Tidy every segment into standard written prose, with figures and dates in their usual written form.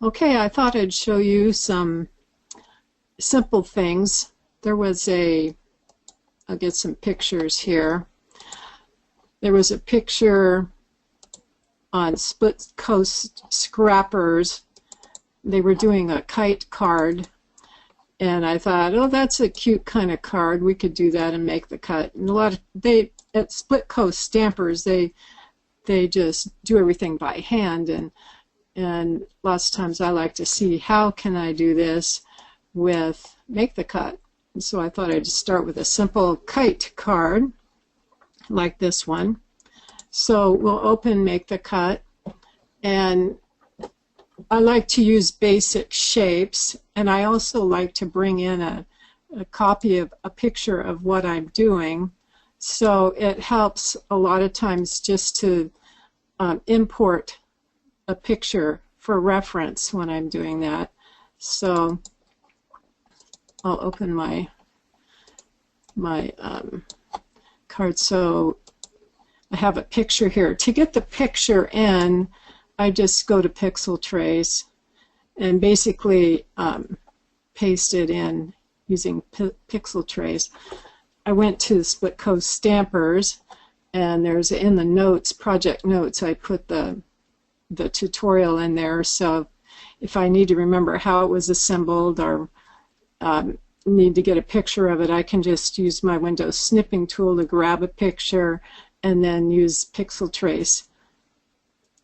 Okay, I thought I'd show you some simple things. There was I'll get some pictures here. There was a picture on Split Coast Scrappers. They were doing a kite card, and I thought, oh, that's a cute kind of card. We could do that and make the cut. And at Split Coast Stampers, they just do everything by hand, and lots of times I like to see how can I do this with make the cut. And so I thought I'd just start with a simple kite card like this one. So we'll open make the cut, and I like to use basic shapes, and I also like to bring in a copy of a picture of what I'm doing. So it helps a lot of times just to import a picture for reference when I'm doing that. So I'll open my card. So I have a picture here. To get the picture in, I just go to Pixel Trace and basically paste it in using Pixel Trace. I went to Split Coast Stampers, and there's in the notes, project notes, I put the tutorial in there. So if I need to remember how it was assembled or need to get a picture of it, I can just use my Windows snipping tool to grab a picture and then use Pixel Trace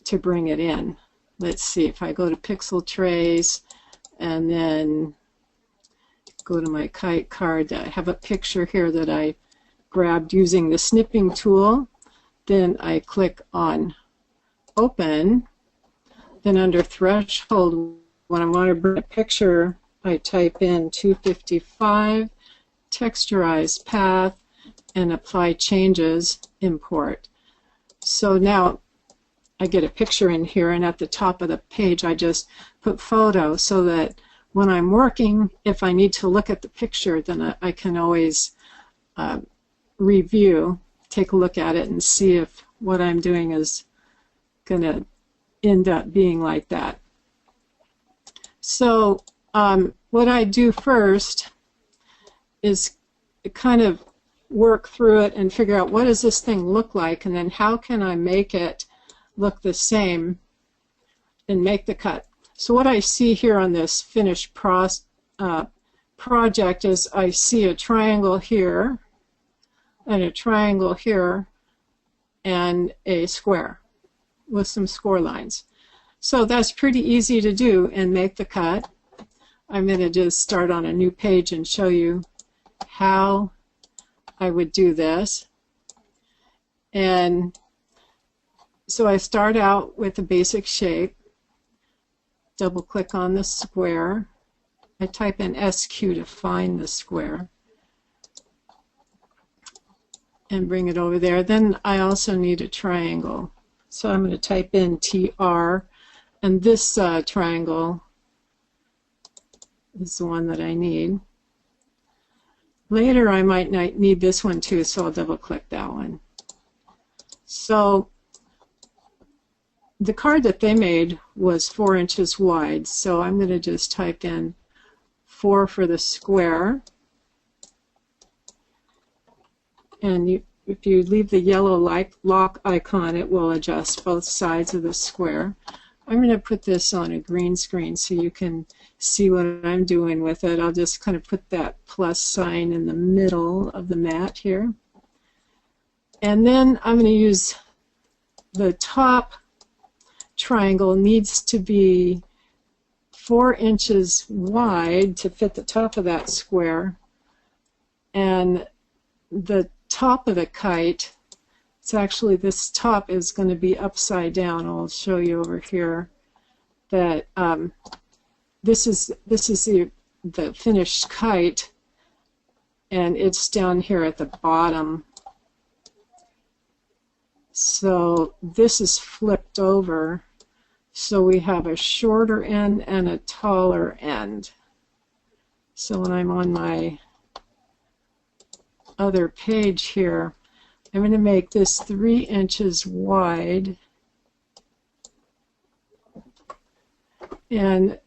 to bring it in. Let's see, if I go to Pixel Trace and then go to my kite card, I have a picture here that I grabbed using the snipping tool. Then I click on Open. Then under Threshold, when I want to bring a picture, I type in 255, texturize path, and apply changes, import. So now I get a picture in here, and at the top of the page I just put photo so that when I'm working, if I need to look at the picture, then I can always review, take a look at it, and see if what I'm doing is going to end up being like that. So what I do first is kind of work through it and figure out what does this thing look like, and then how can I make it look the same and make the cut. So what I see here on this finished project is I see a triangle here and a triangle here and a square with some score lines. So that's pretty easy to do and make the cut. I'm going to just start on a new page and show you how I would do this. And so I start out with a basic shape, double click on the square, I type in SQ to find the square and bring it over there. Then I also need a triangle. So I'm going to type in TR, and this triangle is the one that I need. Later I might need this one too, so I'll double click that one. So the card that they made was 4 inches wide, so I'm going to just type in 4 for the square. And if you leave the yellow lock icon, it will adjust both sides of the square. I'm going to put this on a green screen so you can see what I'm doing with it. I'll just kind of put that plus sign in the middle of the mat here. And then I'm going to use the top triangle needs to be 4 inches wide to fit the top of that square, and the top of the kite, it's actually, this top is going to be upside down. I'll show you over here that this is the finished kite, and it's down here at the bottom. So this is flipped over, so we have a shorter end and a taller end. So when I'm on my other page here, I'm going to make this 3 inches wide And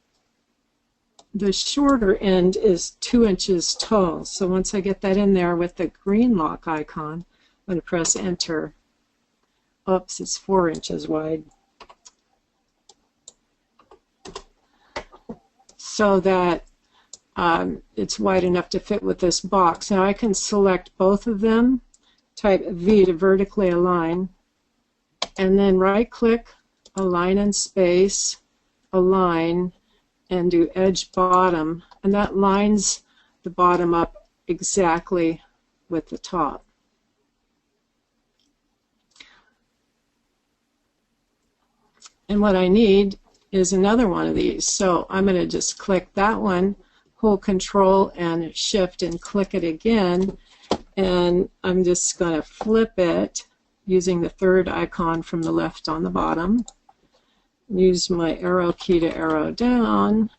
the shorter end is 2 inches tall. So once I get that in there with the green lock icon, I'm going to press enter. Oops, it's 4 inches wide. So that it's wide enough to fit with this box. Now I can select both of them, type V to vertically align, and then right click, align and space, align, and do edge bottom, and that lines the bottom up exactly with the top. And what I need is another one of these, so I'm going to just click that one, hold Control and Shift and click it again, and I'm just going to flip it using the third icon from the left on the bottom. Use my arrow key to arrow down,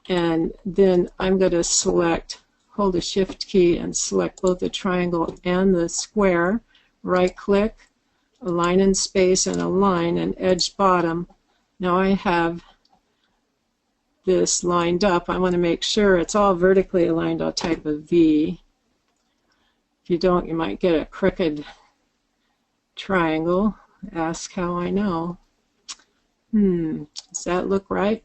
and then I'm going to select, hold the Shift key and select both the triangle and the square, right click, align and space and align and edge bottom. Now I have this lined up. I want to make sure it's all vertically aligned. I'll type a V. If you don't, you might get a crooked triangle. Ask how I know. Does that look right?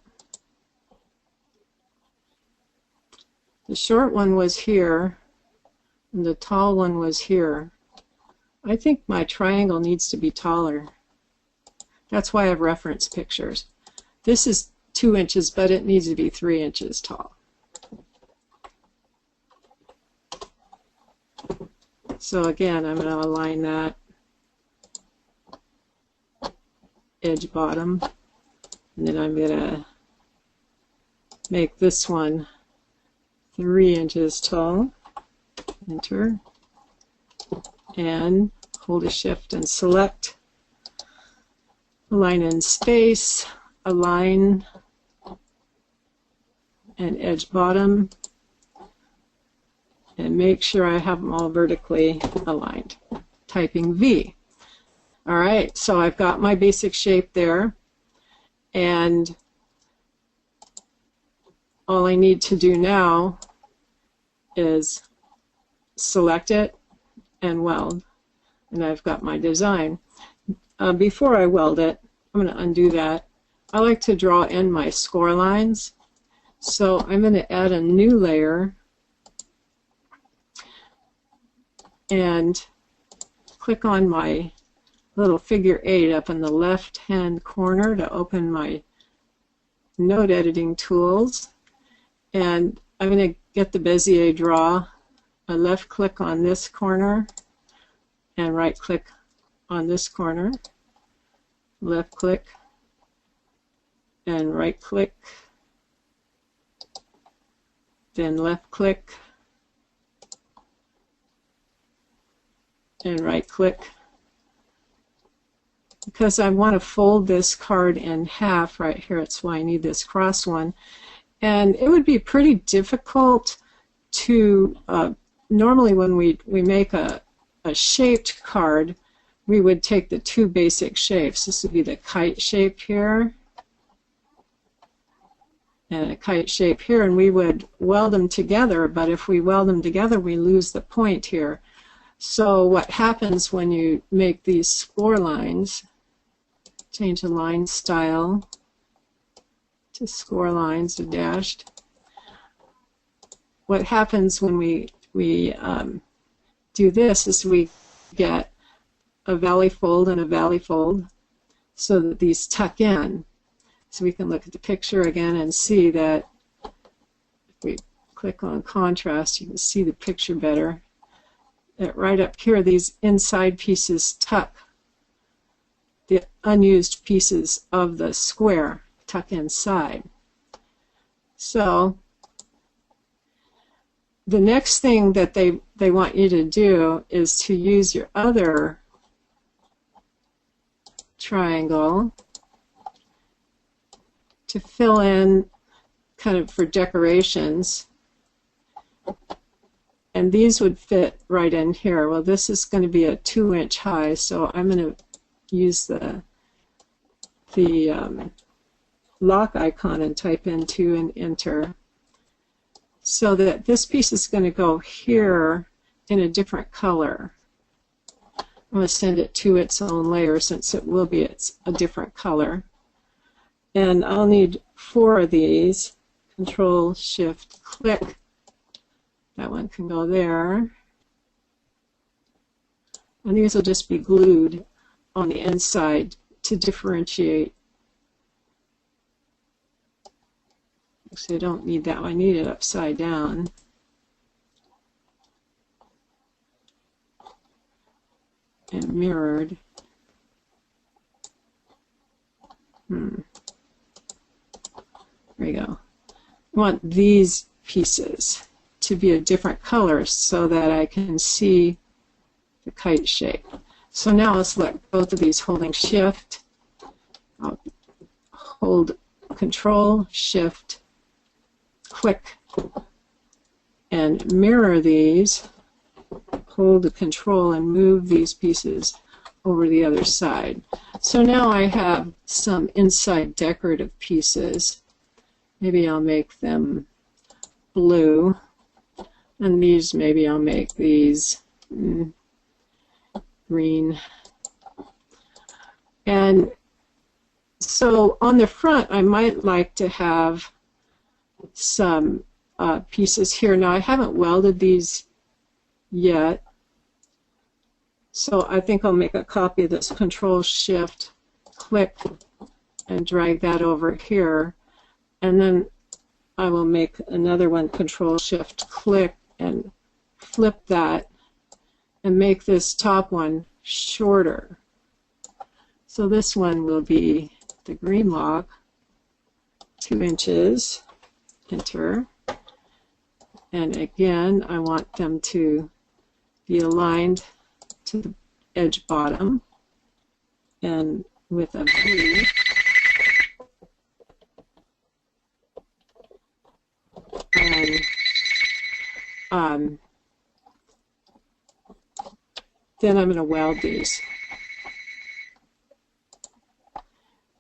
The short one was here, and the tall one was here. I think my triangle needs to be taller. That's why I have reference pictures. This is 2 inches, but it needs to be 3 inches tall. So again, I'm going to align that edge bottom, and then I'm going to make this one 3 inches tall. Enter, and hold a Shift and select, align in space, align and edge bottom, and make sure I have them all vertically aligned. Typing V. All right, so I've got my basic shape there, and all I need to do now is select it and weld, and I've got my design. Before I weld it, I'm going to undo that. I like to draw in my score lines, so I'm going to add a new layer and click on my little figure 8 up in the left hand corner to open my node editing tools, and I'm going to get the Bezier draw. I left click on this corner and right click on this corner, left click and right click, then left click and right click. Because I want to fold this card in half right here, that's why I need this cross one. And it would be pretty difficult to, normally when we make a shaped card, we would take the two basic shapes. This would be the kite shape here and a kite shape here, and we would weld them together, but if we weld them together we lose the point here. So what happens when you make these score lines, change the line style to score lines to dashed. What happens when we do this is we get a valley fold and a valley fold so that these tuck in. So we can look at the picture again and see that if we click on contrast, you can see the picture better. That right up here, these inside pieces tuck. The unused pieces of the square tuck inside. So the next thing that they want you to do is to use your other triangle to fill in kind of for decorations, and these would fit right in here. Well, this is going to be a 2-inch high, so I'm going to use the lock icon and type into and enter, so that this piece is going to go here in a different color. I'm going to send it to its own layer since it will be a different color. And I'll need 4 of these. Control Shift click. That one can go there. And these will just be glued on the inside to differentiate. So I don't need that one. I need it upside down. And mirrored. There we go. I want these pieces to be a different color so that I can see the kite shape. So now I'll select both of these holding Shift. I'll hold Control Shift click and mirror these. Hold the Control and move these pieces over the other side. So now I have some inside decorative pieces. Maybe I'll make them blue, and these, maybe I'll make these green. And so on the front I might like to have some pieces here. Now I haven't welded these yet, so I think I'll make a copy of this. Control Shift click and drag that over here, and then I will make another one. Control Shift click and flip that and make this top one shorter. So this one will be the green lock, 2 inches, enter. And again, I want them to be aligned to the edge bottom and with a V. And then I'm going to weld these.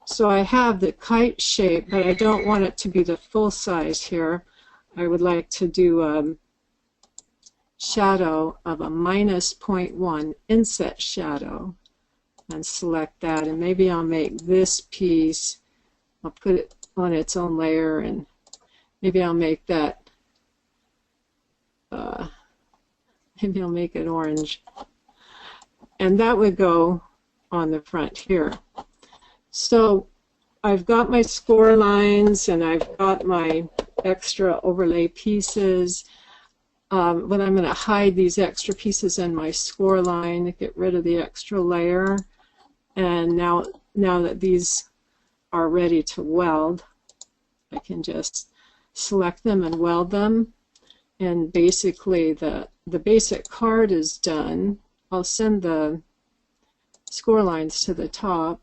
So I have the kite shape, but I don't want it to be the full size here. I would like to do a shadow of a -0.1 inset shadow, and select that, and maybe I'll make this piece, I'll put it on its own layer, and maybe I'll make that, maybe I'll make it orange, and that would go on the front here. So I've got my score lines and I've got my extra overlay pieces. But I'm going to hide these extra pieces in my score line, get rid of the extra layer. And now that these are ready to weld, I can just select them and weld them. And basically the basic card is done. I'll send the score lines to the top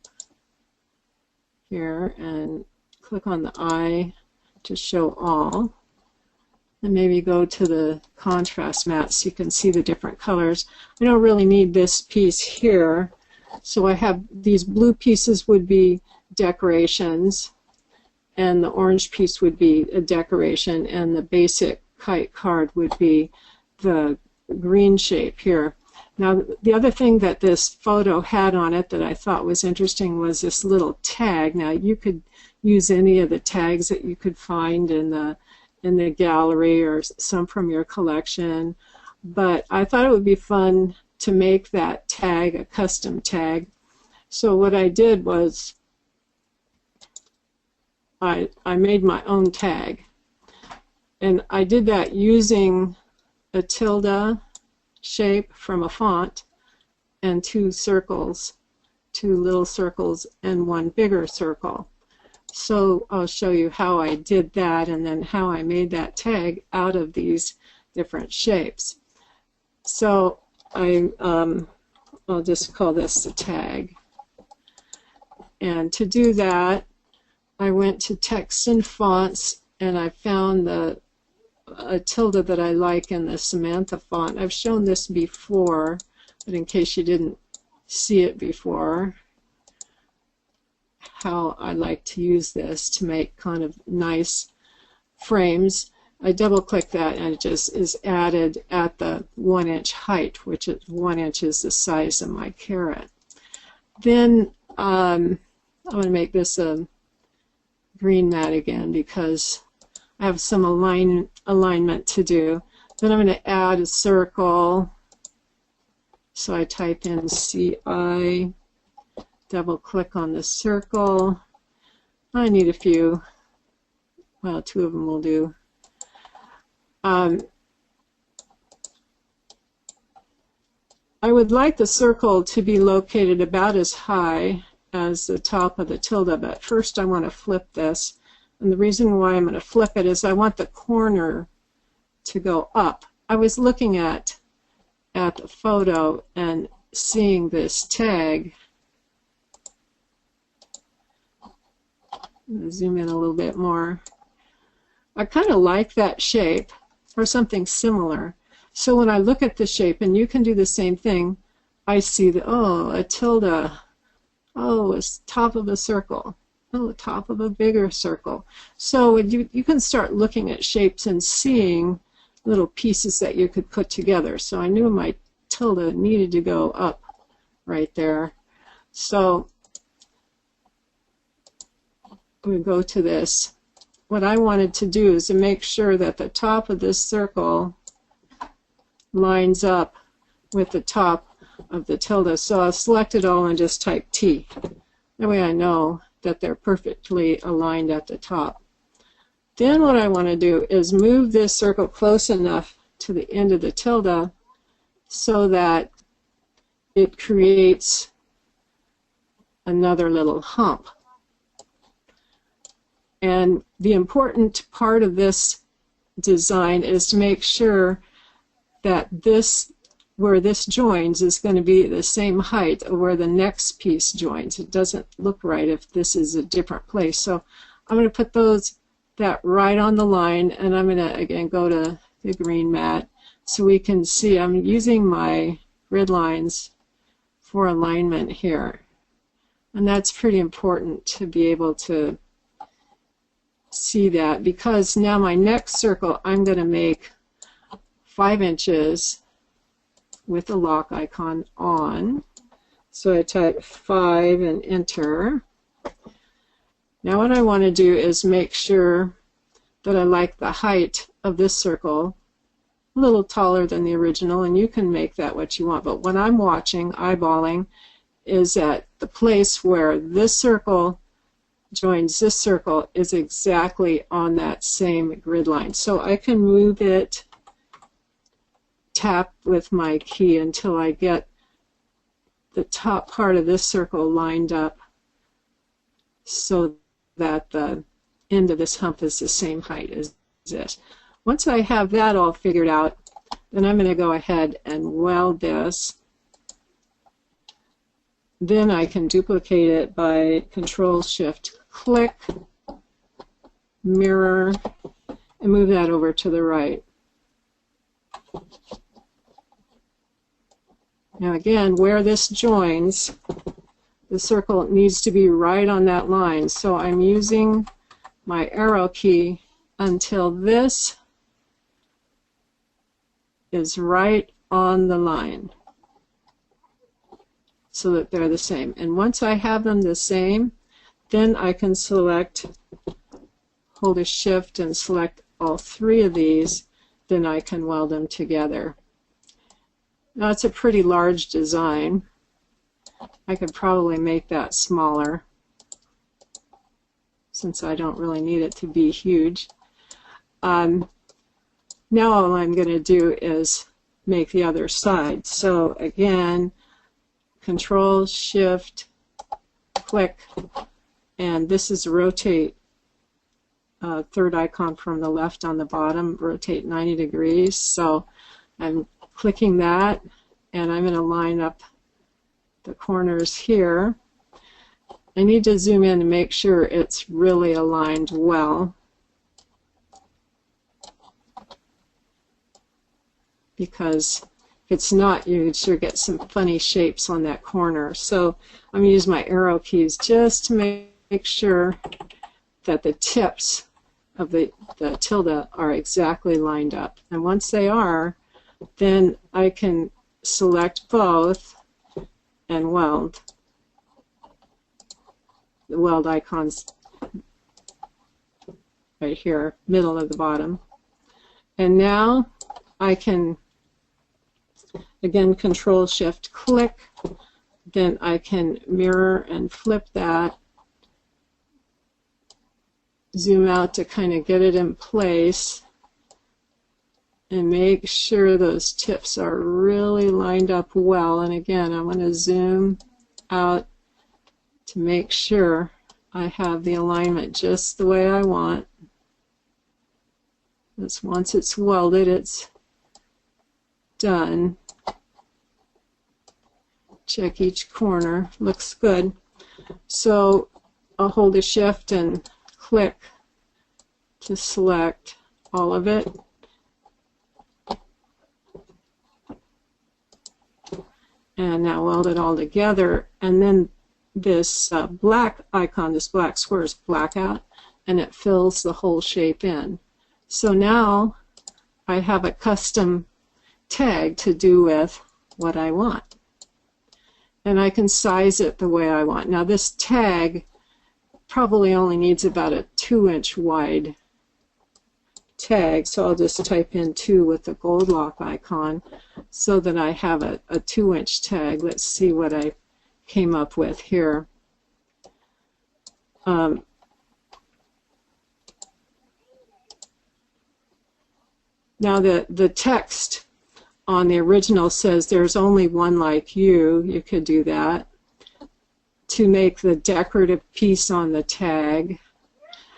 here and click on the eye to show all. And maybe go to the contrast mat so you can see the different colors. I don't really need this piece here, so I have these blue pieces would be decorations, and the orange piece would be a decoration, and the basic kite card would be the green shape here. Now the other thing that this photo had on it that I thought was interesting was this little tag. Now you could use any of the tags that you could find in the gallery or some from your collection, but I thought it would be fun to make that tag a custom tag. So what I did was I made my own tag, and I did that using a tilde shape from a font and 2 circles, 2 little circles and 1 bigger circle. So I'll show you how I did that and then how I made that tag out of these different shapes. So I'll just call this the tag. And to do that, I went to text and fonts, and I found a tilde that I like in the Samantha font. I've shown this before, but in case you didn't see it before, how I like to use this to make kind of nice frames. I double click that and it just is added at the 1 inch height, which is 1 inch is the size of my carrot. Then I'm going to make this a green mat again because I have some alignment to do. Then I'm going to add a circle. So I type in CI, double click on the circle. I need a few, well, 2 of them will do. I would like the circle to be located about as high as the top of the tilde, but first I want to flip this. And the reason why I'm going to flip it is I want the corner to go up. I was looking at the photo and seeing this tag. Zoom in a little bit more. I kind of like that shape or something similar. So when I look at the shape, and you can do the same thing, I see that, oh, a tilde, oh, it's top of a circle, oh, top of a bigger circle. So you can start looking at shapes and seeing little pieces that you could put together. So I knew my tilde needed to go up right there. So we go to this. What I wanted to do is to make sure that the top of this circle lines up with the top of the tilde. So I'll select it all and just type T. That way I know that they're perfectly aligned at the top. Then what I want to do is move this circle close enough to the end of the tilde so that it creates another little hump. And the important part of this design is to make sure that this, where this joins, is going to be the same height of where the next piece joins. It doesn't look right if this is a different place. So I'm going to put that right on the line, and I'm going to again go to the green mat so we can see I'm using my grid lines for alignment here. And that's pretty important to be able to see that, because now my next circle I'm going to make 5 inches with the lock icon on. So I type 5 and enter. Now what I want to do is make sure that I like the height of this circle a little taller than the original, and you can make that what you want. But what I'm watching, eyeballing, is that the place where this circle joins this circle is exactly on that same grid line. So I can move it, tap with my key until I get the top part of this circle lined up so that the end of this hump is the same height as this. Once I have that all figured out, then I'm going to go ahead and weld this. Then I can duplicate it by Control-Shift-Click, mirror, and move that over to the right. Now again, where this joins, the circle needs to be right on that line. So I'm using my arrow key until this is right on the line so that they're the same. And once I have them the same, then I can select, hold a shift and select all 3 of these, then I can weld them together. Now it's a pretty large design. I could probably make that smaller since I don't really need it to be huge. Now all I'm going to do is make the other side. So again, Control, Shift, click, and this is rotate, third icon from the left on the bottom, rotate 90 degrees. So I'm clicking that, and I'm going to line up the corners here. I need to zoom in to make sure it's really aligned well, because if it's not, you sure get some funny shapes on that corner. So I'm going to use my arrow keys just to make make sure that the tips of the tilde are exactly lined up. And once they are, then I can select both and weld. The weld icon's right here, middle of the bottom. And now I can, again, Control-Shift-Click, then I can mirror and flip that, zoom out to kind of get it in place, and make sure those tips are really lined up well. And again, I'm going to zoom out to make sure I have the alignment just the way I want. Because once it's welded, it's done. Check each corner. Looks good. So I'll hold a shift and click to select all of it. And now weld it all together. And then this black icon, this black square, is black out, and it fills the whole shape in. So now I have a custom tag to do with what I want. And I can size it the way I want. Now this tag probably only needs about a 2-inch wide tag, so I'll just type in 2 with the gold lock icon so that I have a 2-inch tag. Let's see what I came up with here. Now the text on the original says there's only one like you. You could do that to make the decorative piece on the tag.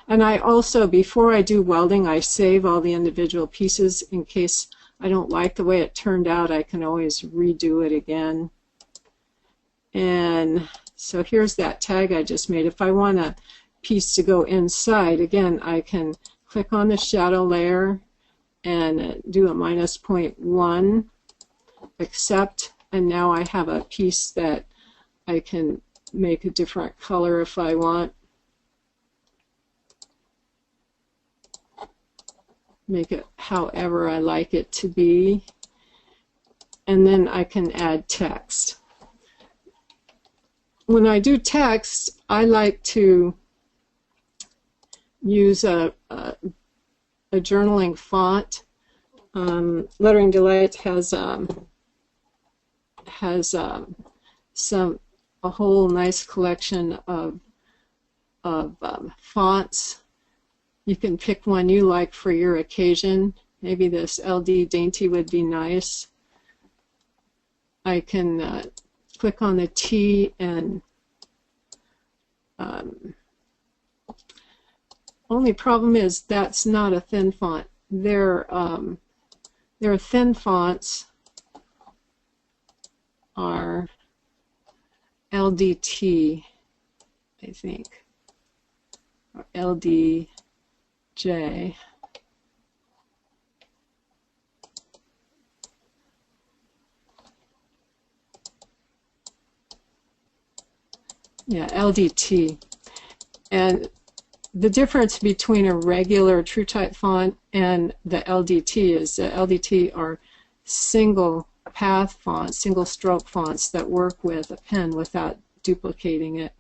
And I also, before I do welding, I save all the individual pieces in case I don't like the way it turned out. I can always redo it again. And so here's that tag I just made. If I want a piece to go inside, again, I can click on the shadow layer and do a -0.1, accept, and now I have a piece that I can make a different color if I want. Make it however I like it to be. And then I can add text. When I do text, I like to use a journaling font. Lettering Delight has a whole nice collection of fonts. You can pick one you like for your occasion. Maybe this LD Dainty would be nice. I can click on the T and only problem is that's not a thin font. Their thin fonts are LDT, I think, or LDJ. Yeah, LDT. And the difference between a regular TrueType font and the LDT is the LDT are single path fonts, single stroke fonts that work with a pen without duplicating it.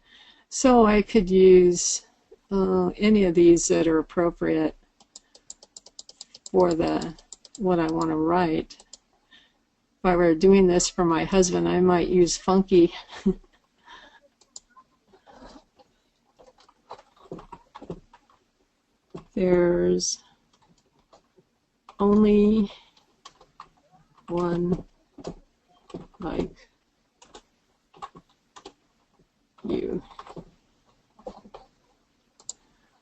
So I could use any of these that are appropriate for what I want to write. If I were doing this for my husband, I might use funky. There's only one like you.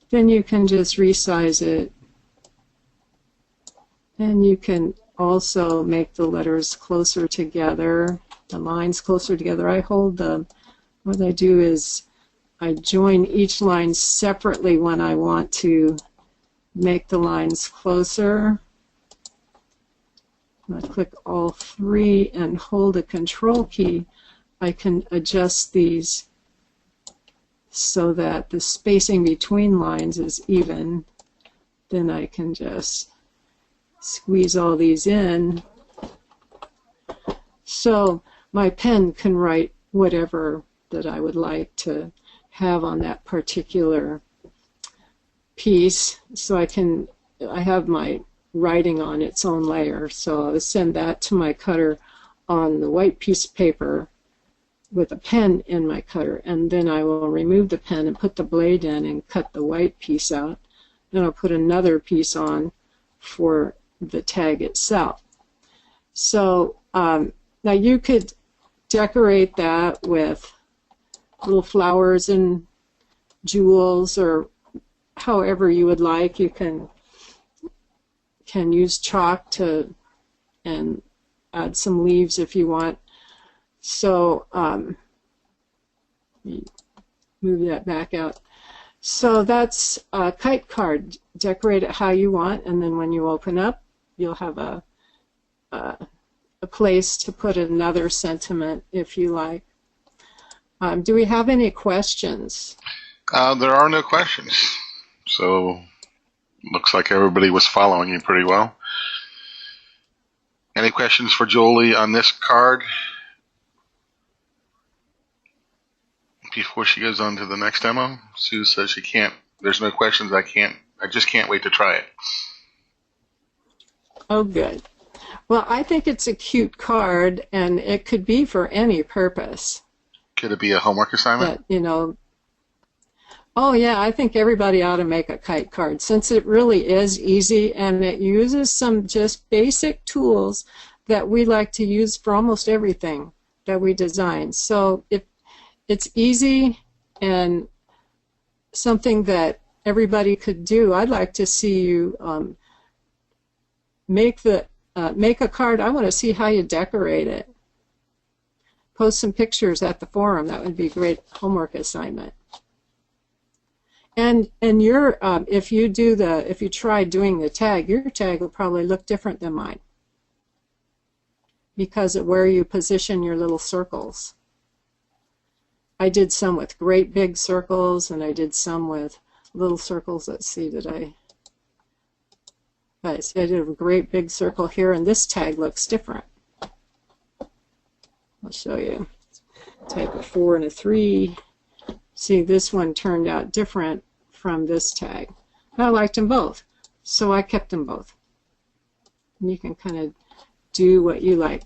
Then you can just resize it, and you can also make the letters closer together, the lines closer together. What I do is I join each line separately when I want to make the lines closer. I click all three and hold a control key. I can adjust these so that the spacing between lines is even. Then I can just squeeze all these in. So my pen can write whatever that I would like to have on that particular piece. So I have my writing on its own layer. So I'll send that to my cutter on the white piece of paper with a pen in my cutter, and then I will remove the pen and put the blade in and cut the white piece out. Then I'll put another piece on for the tag itself. So now you could decorate that with little flowers and jewels, or however you would like. You can use chalk and add some leaves if you want. So move that back out. So that's a kite card. Decorate it how you want, and then when you open up, you'll have a place to put another sentiment if you like. Do we have any questions? There are no questions. So looks like everybody was following you pretty well. Any questions for Jolie on this card before she goes on to the next demo? Sue says she can't. There's no questions. I just can't wait to try it. Oh, good. Well, I think it's a cute card, and it could be for any purpose. Could it be a homework assignment? But, you know, oh yeah, I think everybody ought to make a kite card, since it really is easy and it uses some just basic tools that we like to use for almost everything that we design. So if it's easy and something that everybody could do, I'd like to see you make a card. I want to see how you decorate it. Post some pictures at the forum. That would be a great homework assignment. And your if you try doing the tag, your tag will probably look different than mine because of where you position your little circles. I did some with great big circles, and I did some with little circles. Let's see, I did a great big circle here, and this tag looks different. I'll show you. Type a 4 and a 3. See, this one turned out different from this tag. I liked them both, so I kept them both. And you can kind of do what you like.